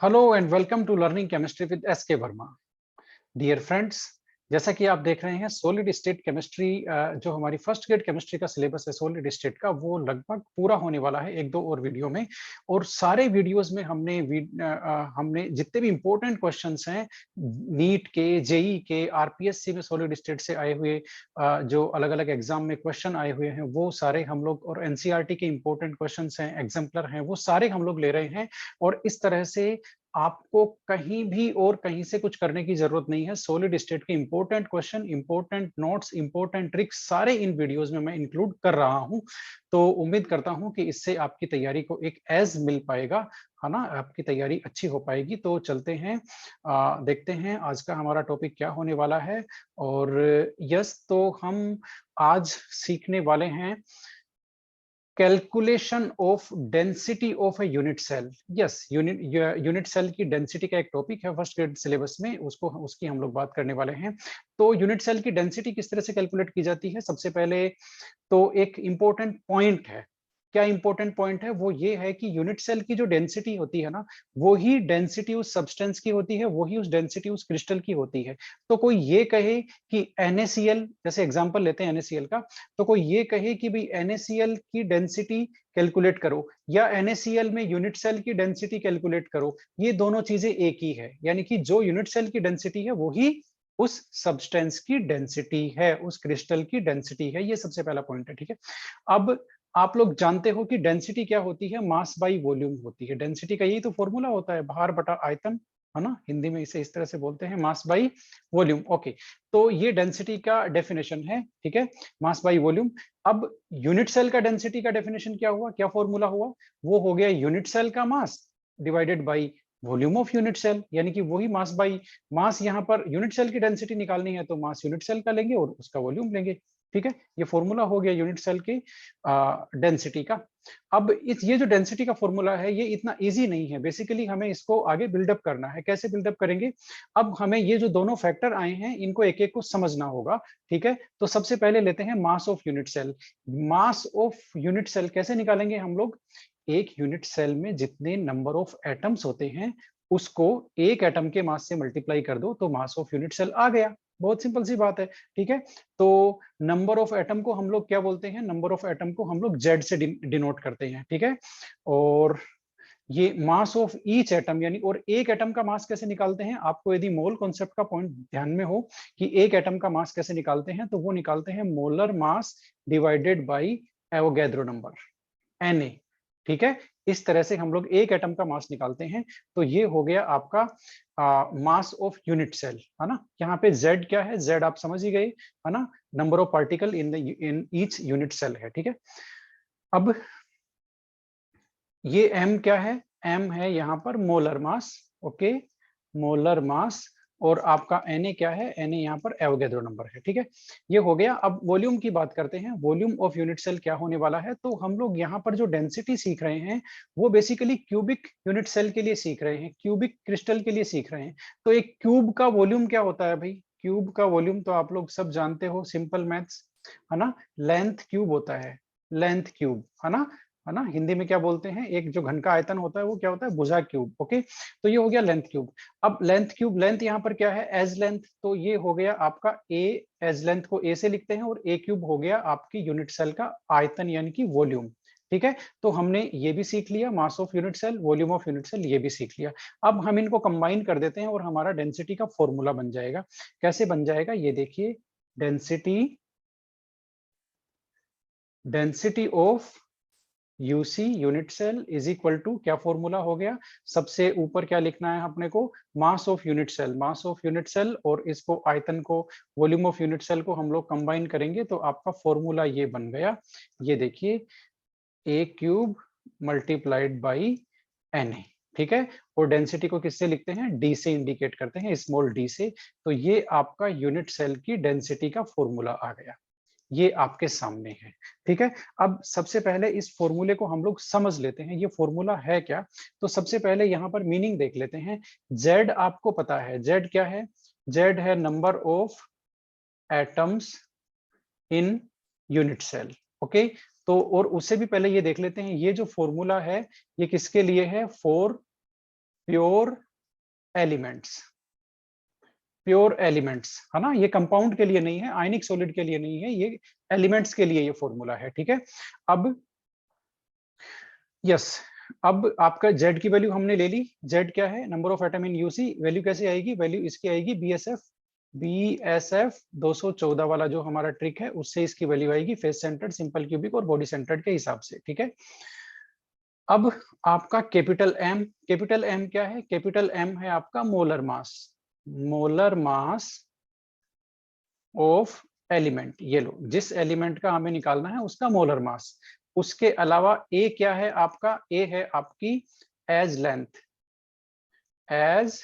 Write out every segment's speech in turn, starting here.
Hello and welcome to Learning Chemistry with SK Verma. Dear friends, जैसा कि आप देख रहे हैं सॉलिड स्टेट केमिस्ट्री जो हमारी फर्स्ट ग्रेड केमिस्ट्री का सिलेबस है सॉलिड स्टेट का वो लगभग पूरा होने वाला है एक दो और वीडियो में। और सारे वीडियोस में हमने जितने भी इंपॉर्टेंट क्वेश्चंस हैं नीट के जेई के आरपीएससी में सॉलिड स्टेट से आए हुए जो अलग अलग एग्जाम में क्वेश्चन आए हुए हैं वो सारे हम लोग, और एनसीईआरटी के इंपॉर्टेंट क्वेश्चंस हैं, एग्जाम्पलर हैं, वो सारे हम लोग ले रहे हैं। और इस तरह से आपको कहीं भी और कहीं से कुछ करने की जरूरत नहीं है। सॉलिड स्टेट के important question, important notes, important tricks सारे इन वीडियोस में मैं इंक्लूड कर रहा हूं। तो उम्मीद करता हूं कि इससे आपकी तैयारी को एक एज मिल पाएगा, है ना, आपकी तैयारी अच्छी हो पाएगी। तो चलते हैं, देखते हैं आज का हमारा टॉपिक क्या होने वाला है। और यस, तो हम आज सीखने वाले हैं calculation of density of a unit cell. Yes, unit cell की डेंसिटी का एक टॉपिक है फर्स्ट ग्रेड सिलेबस में, उसकी हम लोग बात करने वाले हैं। तो यूनिट सेल की डेंसिटी किस तरह से कैलकुलेट की जाती है? सबसे पहले तो एक इंपॉर्टेंट पॉइंट है। क्या इंपॉर्टेंट पॉइंट है? वो ये है कि यूनिट सेल की जो डेंसिटी होती है ना, वो ही डेंसिटी उस सब्सटेंस की होती है, वही उस डेंसिटी उस क्रिस्टल की होती है। तो कोई ये कहे कि NaCl, जैसे एग्जांपल लेते हैं NaCl का, तो कोई ये कहे कि भाई NaCl की डेंसिटी कैलकुलेट करो या NaCl में यूनिट सेल की डेंसिटी कैलकुलेट करो, ये दोनों चीजें एक ही है। यानी कि जो यूनिट सेल की डेंसिटी है वो ही उस सब्सटेंस की डेंसिटी है, उस क्रिस्टल की डेंसिटी है। ये सबसे पहला पॉइंट है, ठीक है। अब आप लोग जानते हो कि डेंसिटी क्या होती है? मास बाई वॉल्यूम होती है। डेंसिटी का यही तो फॉर्मूला होता है, भार बटा आयतन, है ना। हिंदी में इसे इस तरह से बोलते हैं, मास बाई वॉल्यूम। ओके, तो ये डेंसिटी का डेफिनेशन है, ठीक है, मास बाई वॉल्यूम। अब यूनिट सेल का डेंसिटी का डेफिनेशन क्या हुआ, क्या फॉर्मूला हुआ? वो हो गया यूनिट सेल का mass divided by volume of unit cell, यानी कि वही मास बाई मास। यहाँ पर यूनिट सेल की डेंसिटी निकालनी है तो मास यूनिट सेल का लेंगे और उसका वॉल्यूम लेंगे, ठीक है। ये फॉर्मूला हो गया यूनिट सेल की डेंसिटी का। अब ये जो डेंसिटी का फॉर्मूला है ये इतना इजी नहीं है, बेसिकली हमें इसको आगे बिल्डअप करना है। कैसे बिल्डअप करेंगे? अब हमें ये जो दोनों फैक्टर आए हैं इनको एक एक को समझना होगा, ठीक है। तो सबसे पहले लेते हैं mass of unit cell. Mass of unit cell कैसे निकालेंगे हम लोग? एक यूनिट सेल में जितने नंबर ऑफ एटम्स होते हैं उसको एक एटम के मास से मल्टीप्लाई कर दो तो मास ऑफ यूनिट सेल आ गया। बहुत सिंपल सी बात है, ठीक है। तो नंबर ऑफ एटम को हम लोग क्या बोलते हैं? नंबर ऑफ एटम को हम लोग जेड से डिनोट करते हैं, ठीक है। और ये मास ऑफ ईच एटम, यानी और एक एटम का मास कैसे निकालते हैं? आपको यदि मोल कॉन्सेप्ट का पॉइंट ध्यान में हो कि एक एटम का मास कैसे निकालते हैं, तो वो निकालते हैं molar mass divided by Avogadro number, Na, ठीक है। इस तरह से हम लोग एक एटम का मास निकालते हैं। तो ये हो गया आपका मास ऑफ यूनिट सेल, है ना। यहाँ पे Z क्या है? Z आप समझ ही गए, है ना, number of particle in each unit cell है, ठीक है। अब ये M क्या है? M है यहाँ पर molar mass, okay, molar mass. और आपका Na क्या है? Na यहाँ पर एवोगैड्रो नंबर है, ठीक है। ये हो गया। अब वॉल्यूम की बात करते हैं। वॉल्यूम ऑफ यूनिट सेल क्या होने वाला है? तो हम लोग यहाँ पर जो डेंसिटी सीख रहे हैं वो बेसिकली क्यूबिक यूनिट सेल के लिए सीख रहे हैं, क्यूबिक क्रिस्टल के लिए सीख रहे हैं। तो एक क्यूब का वॉल्यूम क्या होता है भाई? क्यूब का वॉल्यूम तो आप लोग सब जानते हो, सिंपल मैथ्स, है ना। लेंथ क्यूब होता है, लेंथ क्यूब, है ना। हिंदी में क्या बोलते हैं? एक जो घन का आयतन होता है वो क्या होता है? भुजा क्यूब, ओके। तो ये हो गया लेंथ क्यूब। अब लेंथ क्यूब, लेंथ यहाँ पर क्या है? Edge length. तो ये हो गया आपका ए, एज लेंथ को ए से लिखते हैं, और ए क्यूब हो गया आपकी यूनिट सेल का आयतन यानी कि वॉल्यूम, ठीक है। तो हमने ये भी सीख लिया, mass of unit cell, volume of unit cell, ये भी सीख लिया। अब हम इनको कंबाइन कर देते हैं और हमारा डेंसिटी का फॉर्मूला बन जाएगा। कैसे बन जाएगा ये देखिए, density of UC unit cell is equal to, क्या फॉर्मूला हो गया? सबसे ऊपर क्या लिखना है अपने को? Mass of unit cell, mass of unit cell, और इसको आयतन को, वॉल्यूम ऑफ यूनिट सेल को हम लोग कंबाइन करेंगे तो आपका फॉर्मूला ये बन गया। ये देखिए, ए क्यूब मल्टीप्लाइड बाई Na, ठीक है। और डेंसिटी को किससे लिखते हैं? डी से इंडिकेट करते हैं, स्मॉल डी से। तो ये आपका यूनिट सेल की डेंसिटी का फॉर्मूला आ गया, ये आपके सामने है, ठीक है। अब सबसे पहले इस फॉर्मूले को हम लोग समझ लेते हैं, ये फॉर्मूला है क्या। तो सबसे पहले यहाँ पर मीनिंग देख लेते हैं। Z आपको पता है, Z क्या है? Z है number of atoms in unit cell, okay. तो और उससे भी पहले ये देख लेते हैं, ये जो फॉर्मूला है ये किसके लिए है? For pure elements, pure elements है ना, ये कंपाउंड के लिए नहीं है, आयनिक सॉलिड के लिए नहीं है, ये एलिमेंट्स के लिए ये फॉर्मूला है, ठीक है। अब यस, अब आपका Z की वैल्यू हमने ले ली, Z क्या है, number of atom in UC, value कैसे आएगी, वैल्यू इसकी आएगी BSF 214 वाला जो हमारा ट्रिक है उससे इसकी वैल्यू आएगी, फेस सेंटर्ड, सिंपल क्यूबिक और बॉडी सेंटर्ड के हिसाब से, ठीक है। अब आपका कैपिटल M, कैपिटल M क्या है, कैपिटल M है आपका molar mass, molar mass of element, ये लो, जिस एलिमेंट का हमें निकालना है उसका मोलर मास। उसके अलावा ए क्या है आपका, ए है आपकी एज लेंथ, एज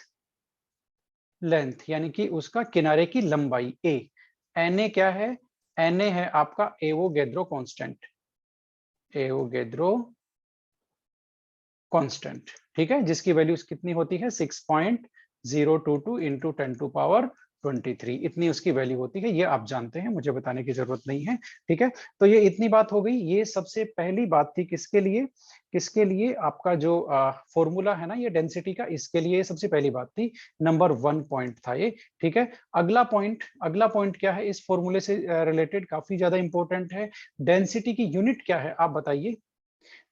लेंथ यानी कि उसका किनारे की लंबाई ए। एन ए क्या है, एन ए है आपका एवोगेद्रो कांस्टेंट, एवोगेद्रो कांस्टेंट, ठीक है, जिसकी वैल्यू कितनी होती है 6.022 इंटू 10⁻23, इतनी उसकी वैल्यू होती है, ये आप जानते हैं, मुझे बताने की जरूरत नहीं है, ठीक है। तो ये इतनी बात हो गई, ये सबसे पहली बात थी किसके लिए, किसके लिए, आपका जो फॉर्मूला है ना ये डेंसिटी का, इसके लिए सबसे पहली बात थी, नंबर 1 पॉइंट था ये, ठीक है। अगला पॉइंट क्या है इस फॉर्मूले से रिलेटेड, काफी ज्यादा इंपॉर्टेंट है, डेंसिटी की यूनिट क्या है आप बताइए,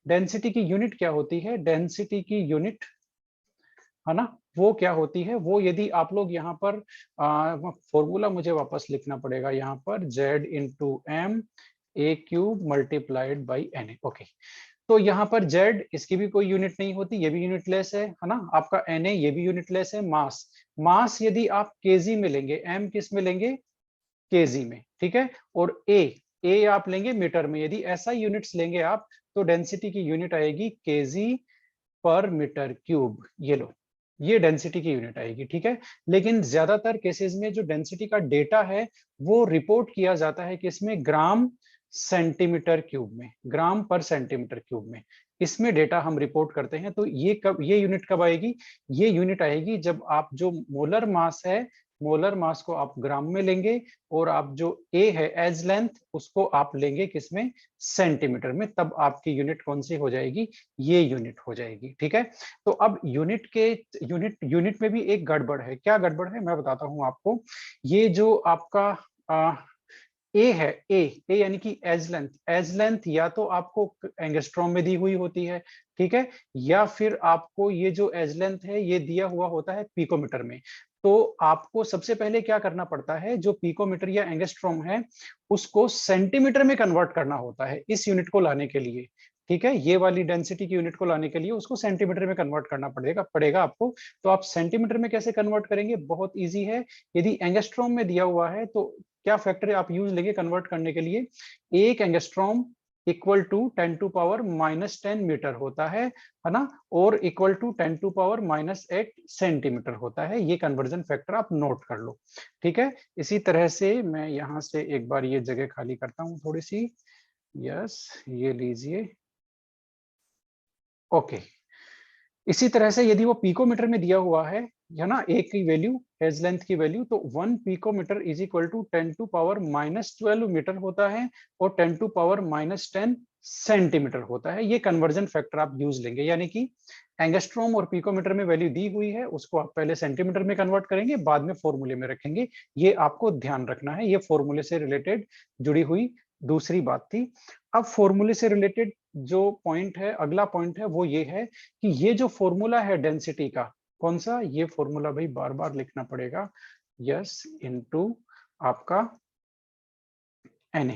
डेंसिटी की यूनिट क्या होती है, डेंसिटी की यूनिट है ना, वो क्या होती है, वो यदि आप लोग यहाँ पर फॉर्मूला मुझे वापस लिखना पड़ेगा, यहाँ पर Z into M A cube multiplied by N A, okay. तो यहाँ पर Z इसकी भी कोई यूनिट नहीं होती, ये भी यूनिटलेस है ना, आपका Na ये भी यूनिटलेस है, मास, मास यदि आप केजी में लेंगे, m किस में लेंगे, केजी में, ठीक है, और ए आप लेंगे मीटर में, यदि ऐसा यूनिट्स लेंगे आप तो डेंसिटी की यूनिट आएगी केजी पर मीटर क्यूब, ये लो, ये डेंसिटी की यूनिट आएगी, ठीक है। लेकिन ज्यादातर केसेस में जो डेंसिटी का डेटा है वो रिपोर्ट किया जाता है किसमें, ग्राम सेंटीमीटर क्यूब में, ग्राम पर सेंटीमीटर क्यूब में, इसमें डेटा हम रिपोर्ट करते हैं। तो ये यूनिट कब आएगी, ये यूनिट आएगी जब आप जो मोलर मास है, मोलर मास को आप ग्राम में लेंगे और आप जो ए है एज लेंथ उसको आप लेंगे किसमें, सेंटीमीटर में, तब आपकी यूनिट कौन सी हो जाएगी, ये यूनिट हो जाएगी, ठीक है। तो अब यूनिट में भी एक गड़बड़ है, क्या गड़बड़ है मैं बताता हूं आपको। ये जो आपका ए है, ए यानी कि एज लेंथ या तो आपको एंगस्ट्रॉम में दी हुई होती है, ठीक है, या फिर आपको ये जो एज लेंथ है ये दिया हुआ होता है पिकोमीटर में। तो आपको सबसे पहले क्या करना पड़ता है, जो पिकोमीटर या एंगस्ट्रॉम है उसको सेंटीमीटर में कन्वर्ट करना होता है इस यूनिट को लाने के लिए, ठीक है, ये वाली डेंसिटी की यूनिट को लाने के लिए उसको सेंटीमीटर में कन्वर्ट करना पड़ेगा आपको। तो आप सेंटीमीटर में कैसे कन्वर्ट करेंगे, बहुत इजी है, यदि एंगस्ट्रॉम में दिया हुआ है तो क्या फैक्टर आप यूज लेंगे कन्वर्ट करने के लिए, एक एंगस्ट्रॉम इक्वल टू 10⁻⁻10 मीटर होता है ना, और इक्वल टू 10⁻⁻8 सेंटीमीटर होता है, ये कन्वर्जन फैक्टर आप नोट कर लो, ठीक है। इसी तरह से मैं यहाँ से एक बार ये जगह खाली करता हूँ थोड़ी सी, यस ये लीजिए, ओके। इसी तरह से यदि वो पिकोमीटर में दिया हुआ है ना, एक की वैल्यू एज लेंथ की वैल्यू, तो 1 picometre is equal to 10⁻⁻12 metre होता है और 10⁻⁻10 सेंटीमीटर होता है, ये कन्वर्जन फैक्टर आप यूज लेंगे, यानी कि एंगस्ट्रॉम और पिकोमीटर में वैल्यू दी हुई है उसको आप पहले सेंटीमीटर में कन्वर्ट करेंगे, बाद में फॉर्मूले में रखेंगे, ये आपको ध्यान रखना है, ये फॉर्मूले से रिलेटेड जुड़ी हुई दूसरी बात थी। अब फॉर्मूले से रिलेटेड जो पॉइंट है, अगला पॉइंट है वो ये है कि ये जो फॉर्मूला है डेंसिटी का, कौन सा, ये फॉर्मूला भाई बार बार लिखना पड़ेगा, यस इनटू आपका Na,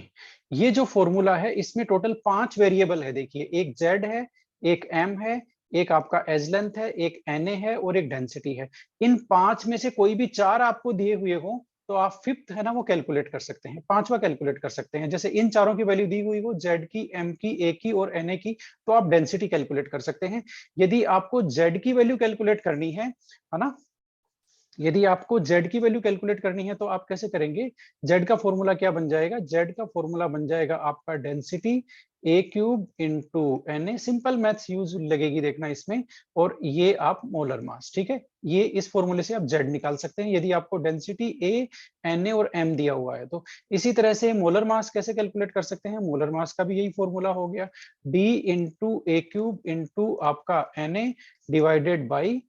ये जो फॉर्मूला है इसमें टोटल 5 वेरिएबल है, देखिए एक Z है, एक M है, एक आपका एज लेंथ है, एक Na है और एक डेंसिटी है। इन 5 में से कोई भी 4 आपको दिए हुए हो तो आप फिफ्थ है ना वो कैलकुलेट कर सकते हैं, पांचवा कैलकुलेट कर सकते हैं, जैसे इन चारों की वैल्यू दी हुई हो, Z की, M की, A की और Na की, तो आप डेंसिटी कैलकुलेट कर सकते हैं। यदि आपको Z की वैल्यू कैलकुलेट करनी है ना, यदि आपको Z की वैल्यू कैलकुलेट करनी है तो आप कैसे करेंगे, Z का फॉर्मूला क्या बन जाएगा, Z का फॉर्मूला बन जाएगा आपका density A cube into Na, simple maths use लगेगी देखना इसमें, और ये आप मोलर मास, ठीक है, ये इस फॉर्मूले से आप Z निकाल सकते हैं यदि आपको डेंसिटी ए, Na और M दिया हुआ है तो। इसी तरह से मोलर मास कैसे कैलकुलेट कर सकते हैं, मोलर मास का भी यही फॉर्मूला हो गया, D इंटू ए क्यूब इंटू आपका Na डिवाइडेड बाई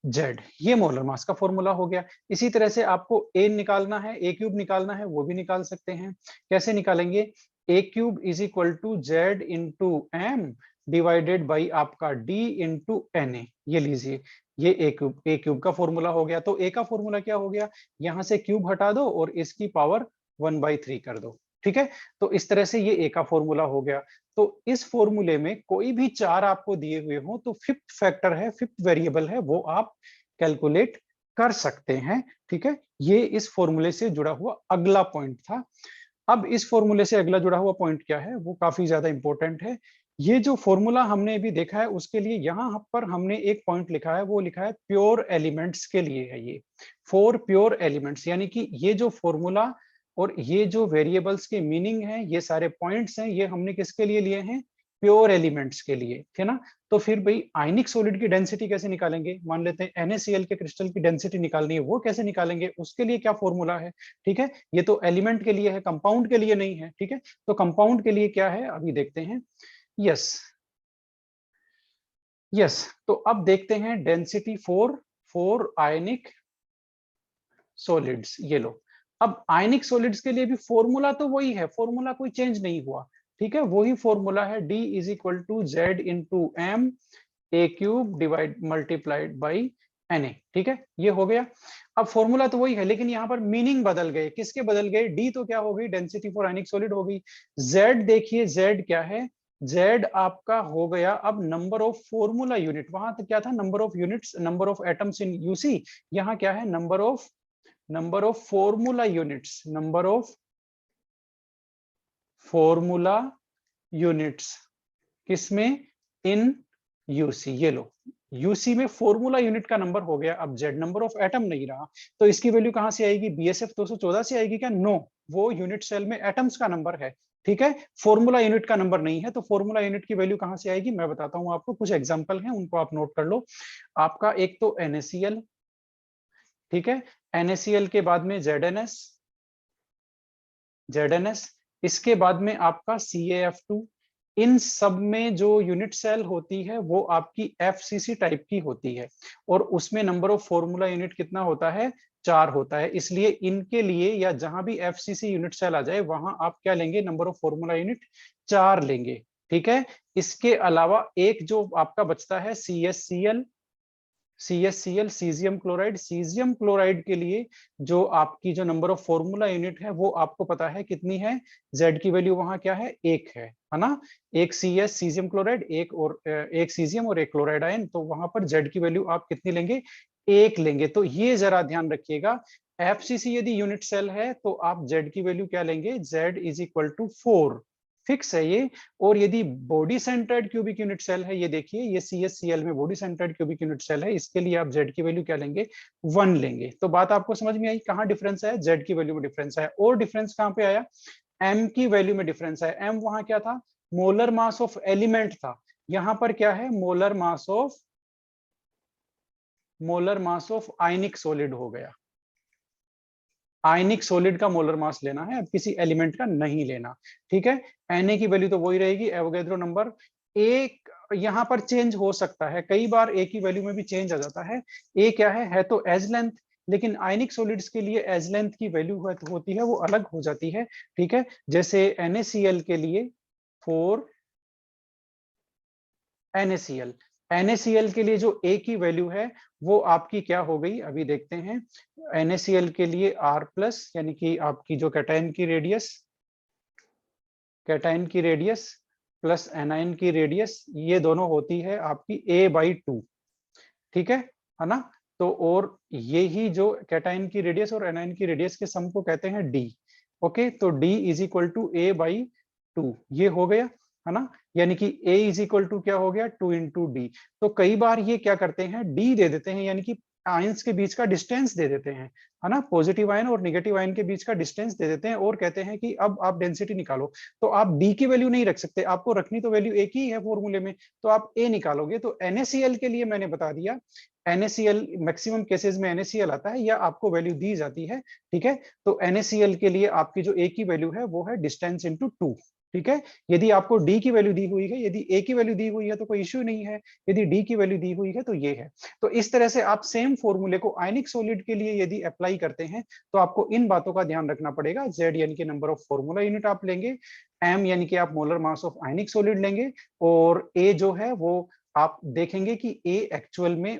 जेड, ये मोलर मास का फॉर्मूला हो गया। इसी तरह से आपको ए निकालना है, ए क्यूब निकालना है, वो भी निकाल सकते हैं। कैसे निकालेंगे? A cube is equal to Z into M divided by आपका डी इंटू एन ए। ये लीजिए, ये ए क्यूब का फॉर्मूला हो गया। तो ए का फॉर्मूला क्या हो गया? यहां से क्यूब हटा दो और इसकी पावर 1/3 कर दो। ठीक है, तो इस तरह से ये ए का फॉर्मूला हो गया। तो इस फॉर्मूले में कोई भी चार आपको दिए हुए हो तो फिफ्थ फैक्टर है, फिफ्थ वेरिएबल है, वो आप कैलकुलेट कर सकते हैं। ठीक है, ये इस फॉर्मूले से जुड़ा हुआ अगला पॉइंट था। अब इस फॉर्मूले से अगला जुड़ा हुआ पॉइंट क्या है, वो काफी ज्यादा इंपॉर्टेंट है। ये जो फॉर्मूला हमने अभी देखा है उसके लिए यहाँ पर हमने एक पॉइंट लिखा है, वो लिखा है प्योर एलिमेंट्स के लिए है ये, फॉर प्योर एलिमेंट्स। यानी कि ये जो फॉर्मूला और ये जो वेरिएबल्स के मीनिंग है, ये सारे पॉइंट्स हैं, ये हमने किसके लिए लिए हैं? प्योर एलिमेंट्स के लिए, है ना। तो फिर भाई आयनिक सॉलिड की डेंसिटी कैसे निकालेंगे? मान लेते हैं NaCl के क्रिस्टल की डेंसिटी निकालनी है, वो कैसे निकालेंगे? उसके लिए क्या फॉर्मूला है? ठीक है, ये तो एलिमेंट के लिए है, कंपाउंड के लिए नहीं है। ठीक है, तो कंपाउंड के लिए क्या है अभी देखते हैं। यस यस, तो अब देखते हैं डेंसिटी फोर आयनिक सॉलिड्स। ये लो, अब आयनिक सॉलिड्स के लिए भी फॉर्मूला तो वही है, फॉर्मूला कोई चेंज नहीं हुआ। ठीक है, वही फॉर्मूला है, D is equal to Z into M A cube divide multiplied by Na। ठीक है, ये हो गया। अब फॉर्मूला तो वही है, लेकिन यहाँ पर मीनिंग बदल गए। किसके बदल गए? डी तो क्या हो गई? डेंसिटी फॉर आयनिक सॉलिड हो गई। जेड देखिए, जेड क्या है? जेड आपका हो गया अब नंबर ऑफ फॉर्मूला यूनिट। वहां तो क्या था? Number of units, number of atoms in UC. यहाँ क्या है? Number of formula units, number of formula units किसमें? इन यूसी। ये लो, यूसी में फॉर्मूला यूनिट का नंबर हो गया अब जेड, नंबर ऑफ एटम नहीं रहा। तो इसकी वैल्यू कहां से आएगी? BSF 214 से आएगी क्या? नो, वो यूनिट सेल में एटम्स का नंबर है। ठीक है, फॉर्मूला यूनिट का नंबर नहीं है। तो फॉर्मूला यूनिट की वैल्यू कहां से आएगी मैं बताता हूं आपको। कुछ एग्जांपल हैं, उनको आप नोट कर लो। आपका एक तो NaCl, ठीक है, NaCl के बाद में ZnS, इसके बाद में आपका CaF2। इन सब में जो यूनिट सेल होती है वो आपकी FCC टाइप की होती है, और उसमें नंबर ऑफ फॉर्मूला यूनिट कितना होता है? 4 होता है। इसलिए इनके लिए, या जहां भी FCC यूनिट सेल आ जाए, वहां आप क्या लेंगे? नंबर ऑफ फॉर्मूला यूनिट 4 लेंगे। ठीक है, इसके अलावा एक जो आपका बचता है CSCl caesium chloride. Caesium chloride के लिए जो आपकी जो नंबर ऑफ फॉर्मूला यूनिट है वो आपको पता है कितनी है? Z की वैल्यू वहां क्या है? 1 है ना। एक CS सीजियम क्लोराइड, एक सीजियम और एक क्लोराइड आयन, तो वहां पर Z की वैल्यू आप कितनी लेंगे? 1 लेंगे। तो ये जरा ध्यान रखिएगा, FCC यदि यूनिट सेल है तो आप Z की वैल्यू क्या लेंगे? Z इज इक्वल टू 4, फिक्स है ये। और यदि body centred cubic unit cell है, ये देखिए, ये CSCl में body centred cubic unit cell है, इसके लिए आप Z की वैल्यू क्या लेंगे? 1 लेंगे। तो बात आपको समझ में आई, कहां डिफरेंस है? Z की वैल्यू में डिफरेंस है। और डिफरेंस कहां पे आया? M की वैल्यू में डिफरेंस है। M वहां क्या था? मोलर मास ऑफ एलिमेंट था। यहां पर क्या है? Molar mass of ionic solid हो गया। आयनिक सॉलिड का मोलर मास लेना है, अब किसी एलिमेंट का नहीं लेना। ठीक है, Na की वैल्यू तो वही रहेगी, एवोगैड्रो नंबर। एक यहां पर चेंज हो सकता है, कई बार ए की वैल्यू में भी चेंज आ जाता है। ए क्या है तो एज लेंथ, लेकिन आयनिक सॉलिड्स के लिए एज लेंथ की वैल्यू होती है वो अलग हो जाती है। ठीक है, जैसे NaCl के लिए 4 NaCl, NaCl के लिए जो A की वैल्यू है वो आपकी क्या हो गई अभी देखते हैं। NaCl के लिए R+ यानी कि आपकी जो कैटायन की रेडियस प्लस एनायन की रेडियस, ये दोनों होती है आपकी A/2। ठीक है ना। तो और यही जो कैटायन की रेडियस और एनायन की रेडियस के सम को कहते हैं D। ओके, तो D is equal to A/2, ये हो गया, है ना। यानी कि A इज इक्वल टू क्या हो गया? 2 इंटू डी। तो कई बार ये क्या करते हैं? D दे देते हैं, यानी कि आयंस के बीच का डिस्टेंस दे देते हैं, है ना। पॉजिटिव आयन और नेगेटिव आयन के बीच का डिस्टेंस दे देते हैं और कहते हैं कि अब आप डेंसिटी निकालो। तो आप D की वैल्यू नहीं रख सकते, आपको रखनी तो वैल्यू एक ही है फॉर्मूले में, तो आप A निकालोगे। तो NaCl के लिए मैंने बता दिया, NaCl मैक्सिमम केसेस में NaCl आता है या आपको वैल्यू दी जाती है। ठीक है, तो NaCl के लिए आपकी जो A की वैल्यू है वो है डिस्टेंस इंटू 2। ठीक है। यदि आपको डी की वैल्यू दी हुई है, यदि ए की वैल्यू दी हुई है तो कोई इश्यू नहीं है, यदि डी की वैल्यू दी हुई है तो ये है। तो इस तरह से आप सेम फॉर्मूले को आयनिक सॉलिड के लिए यदि अप्लाई करते हैं तो आपको इन बातों का ध्यान रखना पड़ेगा। जेड यानी कि नंबर ऑफ फॉर्मूला यूनिट आप लेंगे, एम यानी कि आप molar mass of ionic solid लेंगे, और ए जो है वो आप देखेंगे कि ए एक्चुअल में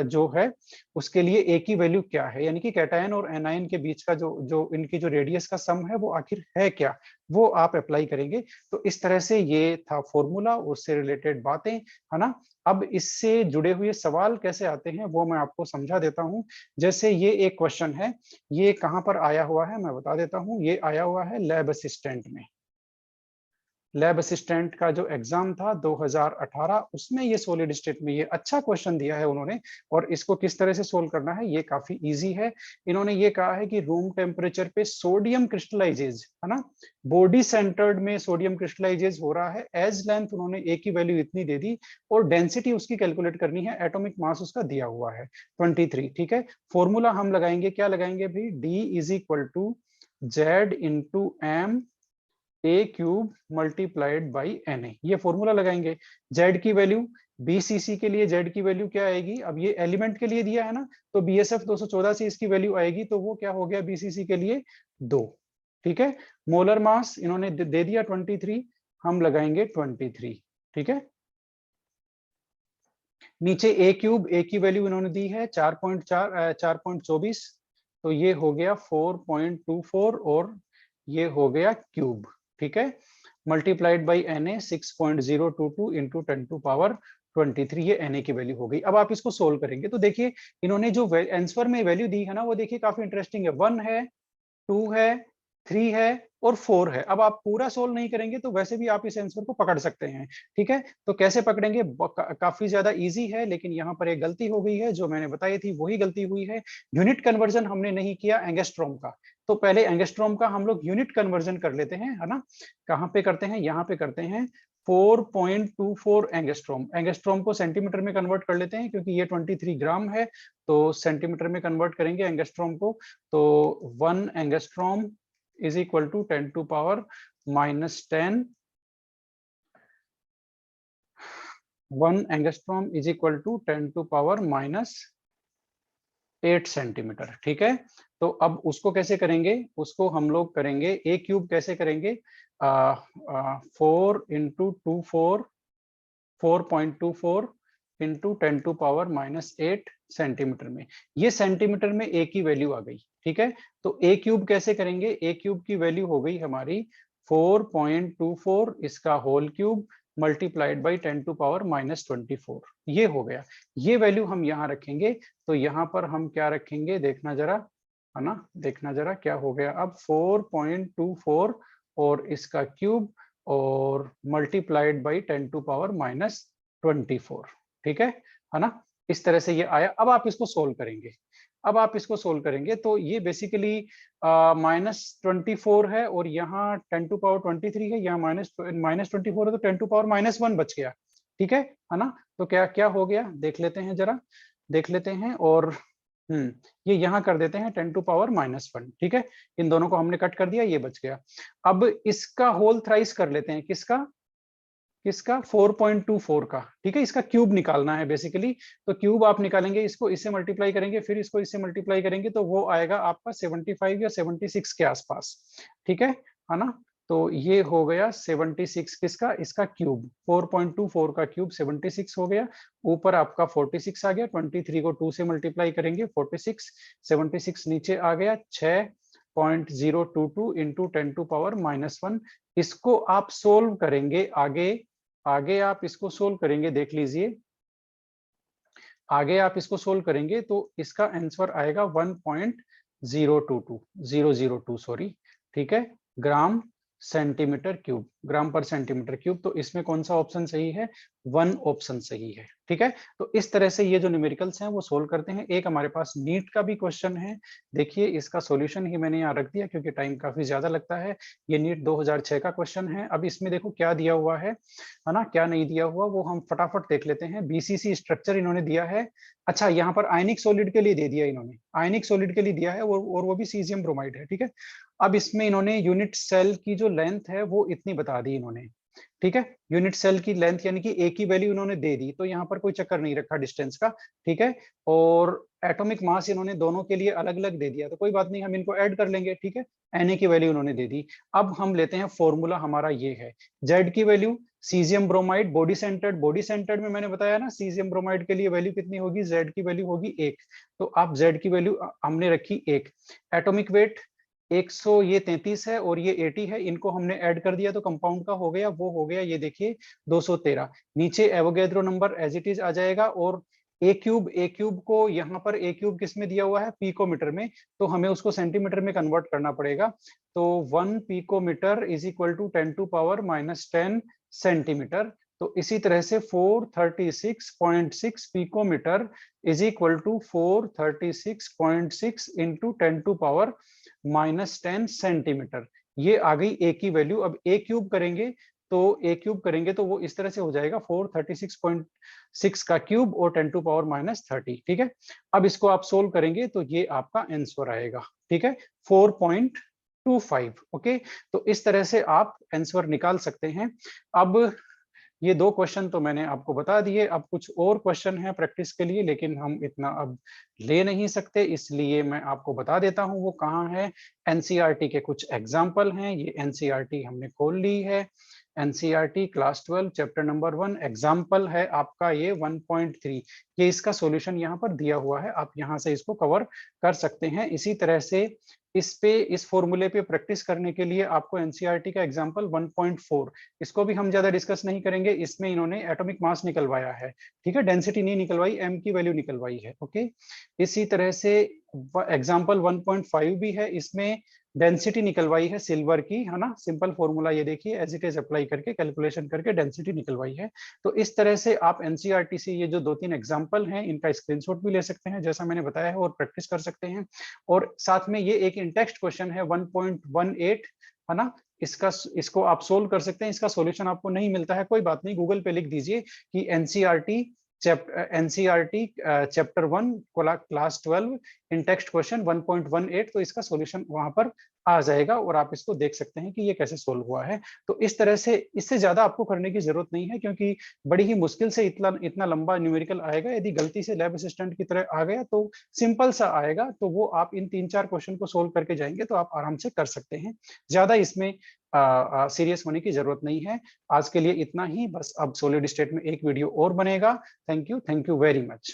जो है उसके लिए ए की वैल्यू क्या है, यानी कि कैटायन और एनायन के बीच का जो जो इनकी जो रेडियस का सम है वो आखिर है क्या, वो आप अप्लाई करेंगे। तो इस तरह से ये था फॉर्मूला, उससे रिलेटेड बातें, है ना। अब इससे जुड़े हुए सवाल कैसे आते हैं वो मैं आपको समझा देता हूं। जैसे ये एक क्वेश्चन है, ये कहां पर आया हुआ है मैं बता देता हूं। ये आया हुआ है लैब असिस्टेंट में। लैब असिस्टेंट का जो एग्जाम था 2018, उसमें ये सॉलिड स्टेट में ये अच्छा क्वेश्चन दिया है उन्होंने। और इसको किस तरह से सोल्व करना है ये काफी इजी है। इन्होंने ये कहा है कि रूम टेम्परेचर पे सोडियम क्रिस्टलाइजेज, है ना, बॉडी सेंटर्ड में सोडियम क्रिस्टलाइजेज हो रहा है। एज लेंथ उन्होंने ए की वैल्यू इतनी दे दी, और डेंसिटी उसकी कैलकुलेट करनी है, एटॉमिक मास उसका दिया हुआ है 23। ठीक है। फॉर्मूला हम लगाएंगे, क्या लगाएंगे भाई, D is equal to Z into M A cube multiplied by N A, ये फॉर्मूला लगाएंगे। जेड की वैल्यू, बीसीसी के लिए जेड की वैल्यू क्या आएगी, अब ये एलिमेंट के लिए दिया है ना, तो बीएसएफ 214 से इसकी वैल्यू आएगी, तो वो क्या हो गया बीसीसी के लिए 2। ठीक है। मोलर मास इन्होंने दे दिया 23, हम लगाएंगे 23। ठीक है। नीचे ए क्यूब, ए की वैल्यू इन्होंने दी है 4.24, तो ये हो गया 4.24, और ये हो गया क्यूब। ठीक है। Multiplied by N A 6.022 into 10 to power 23, ये एन ए की वैल्यू हो गई। अब आप इसको सोल्व करेंगे तो देखिए इन्होंने जो आंसर में वैल्यू दी है ना, वो देखिए काफी इंटरेस्टिंग है। 1 है, 2 है, 3 है और 4 है। अब आप पूरा सोल्व नहीं करेंगे तो वैसे भी आप इस आंसर को पकड़ सकते हैं। ठीक है। तो कैसे पकड़ेंगे, काफी ज्यादा इजी है, लेकिन यहाँ पर एक गलती हो गई है जो मैंने बताई थी, वही गलती हुई है। यूनिट कन्वर्जन हमने नहीं किया एंगस्ट्रॉम का। तो पहले एंगस्ट्रॉम का हम लोग यूनिट कन्वर्जन कर लेते हैं, है ना। कहाँ पे करते हैं, यहाँ पे करते हैं। 4.24 एंगस्ट्रॉम, एंगस्ट्रॉम को सेंटीमीटर में कन्वर्ट कर लेते हैं क्योंकि ये 23 ग्राम है, तो सेंटीमीटर में कन्वर्ट करेंगे एंगस्ट्रॉम को। तो 1 angstrom is equal to 10 to power minus 10, 1 angstrom is equal to 10 to power minus 8 centimetre. ठीक है। तो अब उसको कैसे करेंगे, उसको हम लोग करेंगे ए क्यूब कैसे करेंगे, 4 into 4.24 into 10 to power minus 8 centimetre में। ये सेंटीमीटर में ए की वैल्यू आ गई। ठीक है। तो ए क्यूब कैसे करेंगे, ए क्यूब की वैल्यू हो गई हमारी 4.24 इसका whole cube multiplied by 10 to power minus 24, ये हो गया। ये वैल्यू हम यहाँ रखेंगे, तो यहाँ पर हम क्या रखेंगे देखना जरा, है ना, देखना जरा क्या हो गया। अब 4.24 और इसका क्यूब और multiplied by 10 to power minus 24। ठीक है ना। इस तरह से ये आया। अब आप इसको सोल्व करेंगे, अब आप इसको सोल्व करेंगे तो ये बेसिकली -24 है, और यहाँ 10 टू पावर 23 है, यहाँ -24 है, तो 10 टू पावर -1 बच गया। ठीक है ना। तो क्या क्या हो गया देख लेते हैं जरा, देख लेते हैं। और ये यहाँ कर देते हैं 10 टू पावर -1। ठीक है। इन दोनों को हमने कट कर दिया, ये बच गया। अब इसका होल थ्राइस कर लेते हैं, किसका, किसका 4.24 का। ठीक है। इसका क्यूब निकालना है बेसिकली, तो क्यूब आप निकालेंगे, इसको इससे मल्टीप्लाई करेंगे, फिर इसको इससे मल्टीप्लाई करेंगे, तो वो आएगा आपका 75 या 76 के आसपास। ठीक है ना। तो ये हो गया 76 किसका, इसका क्यूब, 4.24 का क्यूब 76 हो गया। ऊपर आपका 46 आ गया, 23 को 2 से मल्टीप्लाई करेंगे, 46, 76 नीचे आ गया, 6.022 इंटू 10 टू पावर -1। इसको आप सोल्व करेंगे आगे, आगे आप इसको सोल्व करेंगे, देख लीजिए आगे आप इसको सोल्व करेंगे तो इसका आंसर आएगा 1.022 सॉरी। ठीक है। ग्राम सेंटीमीटर क्यूब, ग्राम पर सेंटीमीटर क्यूब। तो इसमें कौन सा ऑप्शन सही है, 1 ऑप्शन सही है। ठीक है। तो इस तरह से ये जो न्यूमेरिकल्स हैं वो सोल्व करते हैं। एक हमारे पास नीट का भी क्वेश्चन है, देखिए इसका सॉल्यूशन ही मैंने यहाँ रख दिया क्योंकि टाइम काफी ज्यादा लगता है। ये नीट 2006 का क्वेश्चन है। अब इसमें देखो क्या दिया हुआ है ना, क्या नहीं दिया हुआ वो हम फटाफट देख लेते हैं। बीसीसी स्ट्रक्चर इन्होंने दिया है। अच्छा, यहाँ पर आयनिक सॉलिड के लिए दे दिया इन्होंने, आयनिक सॉलिड के लिए दिया है और वो भी सीजियम ब्रोमाइड है। ठीक है। अब इसमें इन्होंने यूनिट सेल की जो लेंथ है वो इतनी बता दी इन्होंने। ठीक है, यूनिट सेल की लेंथ यानी कि ए की वैल्यू इन्होंने दे दी, तो यहाँ पर कोई चक्कर नहीं रखा डिस्टेंस का। ठीक है। और एटॉमिक मास इन्होंने दोनों के लिए अलग अलग दे दिया, तो कोई बात नहीं, हम इनको ऐड कर लेंगे। ठीक है। Na की वैल्यू उन्होंने दे दी। अब हम लेते हैं फॉर्मूला, हमारा ये है Z की value, caesium bromide body centred में मैंने बताया ना, सीजियम ब्रोमाइड के लिए वैल्यू कितनी होगी, Z की वैल्यू होगी 1। तो अब Z की वैल्यू हमने रखी 1। एटॉमिक वेट 100, ये 33 है और ये 80 है, इनको हमने ऐड कर दिया तो कंपाउंड का हो गया, वो हो गया ये देखिए 213। नीचे Avogadro number as it is आ जाएगा और ए क्यूब को यहाँ पर ए क्यूब किस में दिया हुआ है, पिकोमीटर में, तो हमें उसको सेंटीमीटर में कन्वर्ट करना पड़ेगा। तो 1 picometre is equal to 10⁻⁻10 centimetre. तो इसी तरह से 436.6 picometre is equal to 436.6 into 10⁻⁻10 centimetre. ये आ गई ए की वैल्यू। अब ए क्यूब करेंगे तो वो इस तरह से हो जाएगा 436.6 का क्यूब और 10⁻⁻30। ठीक है। अब इसको आप सोल्व करेंगे तो ये आपका आंसर आएगा। ठीक है, 4.25। ओके, तो इस तरह से आप आंसर निकाल सकते हैं। अब ये 2 क्वेश्चन तो मैंने आपको बता दिए। अब कुछ और क्वेश्चन है प्रैक्टिस के लिए, लेकिन हम इतना अब ले नहीं सकते, इसलिए मैं आपको बता देता हूं वो कहाँ है। एनसीईआरटी के कुछ एग्जाम्पल हैं, ये एनसीईआरटी हमने खोल ली है। NCERT class 12 chapter number 1 example है आपका ये 1.3। ये इसका सॉल्यूशन यहाँ पर दिया हुआ है, आप यहाँ से इसको कवर कर सकते हैं। इसी तरह से इस फॉर्मूले पे प्रैक्टिस करने के लिए आपको एनसीईआरटी का एग्जाम्पल 1.4, इसको भी हम ज्यादा डिस्कस नहीं करेंगे। इसमें इन्होंने एटॉमिक मास निकलवाया है। ठीक है, डेंसिटी नहीं निकलवाई, एम की वैल्यू निकलवाई है। ओके, इसी तरह से एग्जाम्पल 1.5 भी है, इसमें डेंसिटी निकलवाई है सिल्वर की, है ना। सिंपल फॉर्मूला ये देखिए, एज इट इज अप्लाई करके कैलकुलेशन करके डेंसिटी निकलवाई है। तो इस तरह से आप एनसीईआरटी से ये जो 2-3 एग्जाम्पल हैं इनका स्क्रीनशॉट भी ले सकते हैं जैसा मैंने बताया है, और प्रैक्टिस कर सकते हैं। और साथ में ये एक इन टेक्स्ट क्वेश्चन है 1.18, है ना। इसको आप सोल्व कर सकते हैं। इसका सॉल्यूशन आपको नहीं मिलता है, कोई बात नहीं, गूगल पे लिख दीजिए कि एनसीईआरटी चैप्टर 1 क्लास 12 इन टेक्स्ट क्वेश्चन 1.18, तो इसका सॉल्यूशन वहां पर आ जाएगा और आप इसको देख सकते हैं कि ये कैसे सोल्व हुआ है। तो इस तरह से, इससे ज्यादा आपको करने की जरूरत नहीं है, क्योंकि बड़ी ही मुश्किल से इतना लंबा न्यूमेरिकल आएगा। यदि गलती से लैब असिस्टेंट की तरह आ गया तो सिंपल सा आएगा, तो वो आप इन 3-4 क्वेश्चन को सोल्व करके जाएंगे तो आप आराम से कर सकते हैं। ज्यादा इसमें सीरियस होने की जरूरत नहीं है। आज के लिए इतना ही बस। अब सॉलिड स्टेट में एक वीडियो और बनेगा। Thank you very much.